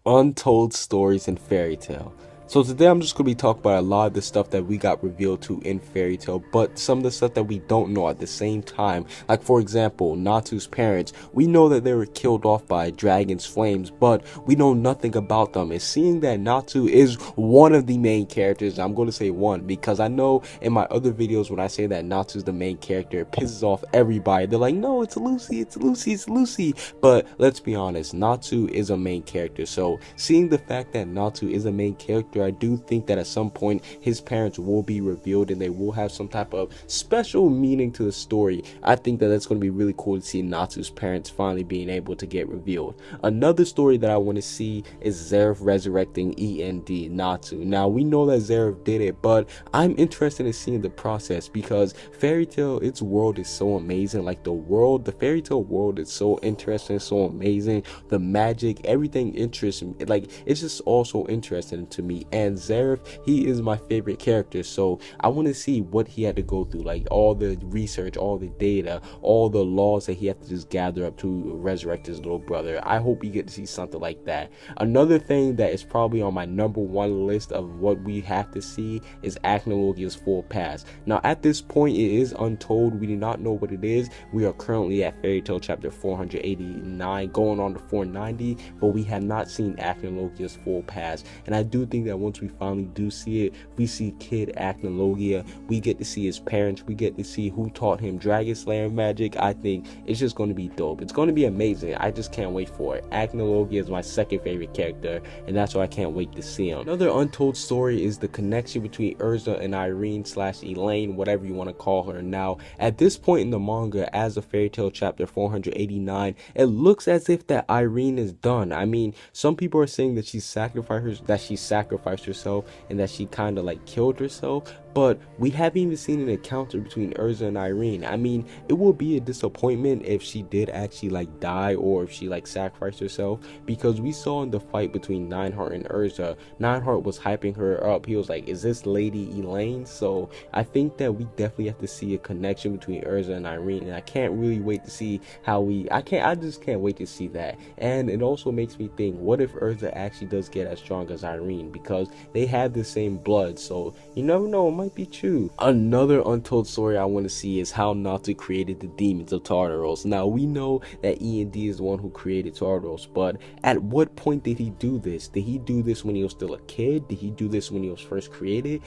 Untold stories in fairy tale. So today I'm just going to be talking about a lot of the stuff that we got revealed to in fairy tale, but some of the stuff that we don't know at the same time. Like for example, Natu's parents, we know that they were killed off by dragon's flames, but we know nothing about them. And seeing that Natu is one of the main characters, I'm going to say one because I know in my other videos when I say that Natu's the main character, it pisses off everybody. They're like, no, it's Lucy, it's Lucy, it's Lucy. But let's be honest, Natu is a main character. So seeing the fact that Natu is a main character, I do think that at some point his parents will be revealed and they will have some type of special meaning to the story. I think that that's going to be really cool to see Natu's parents finally being able to get revealed. Another story that I want to see is Zeref resurrecting END Natu. Now we know that Zeref did it, but I'm interested in seeing the process because fairy tale, its world is so amazing. Like the fairy tale world is so interesting, so amazing. The magic, everything interests me. Like it's just all so interesting to me. And Zeref, he is my favorite character, so I want to see what he had to go through, like all the research, all the data, all the laws that he had to just gather up to resurrect his little brother. I hope we get to see something like that. Another thing that is probably on my #1 list of what we have to see is Acnologia's full past. Now at this point it is untold, we do not know what it is. We are currently at fairy tale chapter 489 going on to 490, but we have not seen Acnologia's full past. And I do think that once we finally do see it, we see Kid Acnologia, we get to see his parents, we get to see who taught him Dragon Slayer magic. I think it's just going to be dope. It's going to be amazing. I just can't wait for it. Acnologia is my second favorite character, and that's why I can't wait to see him. Another untold story is the connection between Urza and Irene / Elaine, whatever you want to call her. Now, at this point in the manga, as of fairy tale chapter 489, it looks as if that Irene is done. I mean, some people are saying that she sacrificed herself and that she kind of like killed herself, but we haven't even seen an encounter between Urza and Irene. I mean, it will be a disappointment if she did actually like die or if she like sacrificed herself, because we saw in the fight between Nineheart and Urza, Nineheart was hyping her up. He was like, is this Lady Elaine? So I think that we definitely have to see a connection between Urza and Irene, and I can't really wait to see how I just can't wait to see that. And it also makes me think, what if Urza actually does get as strong as Irene, because they have the same blood, so you never know, it might be true. Another untold story I want to see is how Natu created the demons of Tartaros. Now we know that END is the one who created Tartaros, but at what point did he do this? Did he do this when he was still a kid? Did he do this when he was first created?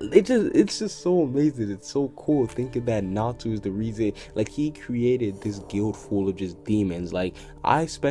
It's just so amazing. It's so cool thinking that Natu is the reason, like he created this guild full of just demons. Like I think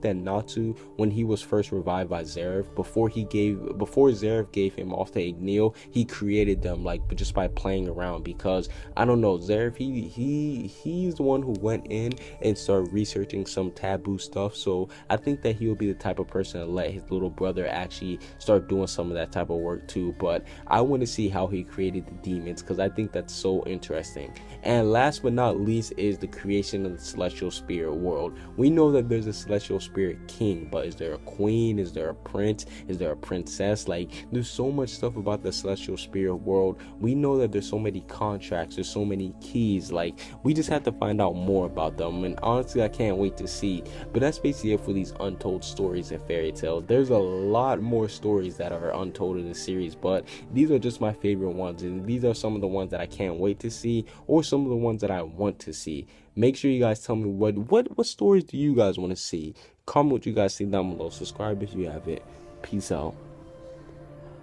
that Natu, when he was first revived by Zeref, before Zeref gave him off to Igneel, he created them like just by playing around, because I don't know, Zeref, he's the one who went in and started researching some taboo stuff. So I think that he'll be the type of person to let his little brother actually start doing some of that type of work too. But I want to see how he created the demons, because I think that's so interesting. And last but not least is the creation of the celestial spirit world. We know that there's a celestial spirit king, but is there a queen? Is there a prince? Is there a princess? Like there's so much stuff about the celestial spirit world. We know that there's so many contracts, there's so many keys. Like we just have to find out more about them, and honestly I can't wait to see. But that's basically it for these untold stories in fairy tale. There's a lot more stories that are untold in the series, but these are just my favorite ones, and these are some of the ones that I can't wait to see, or some of the ones that I want to see. Make sure you guys tell me what stories do you guys want to see. Comment what you guys see down below. Subscribe if you haven't. Peace out.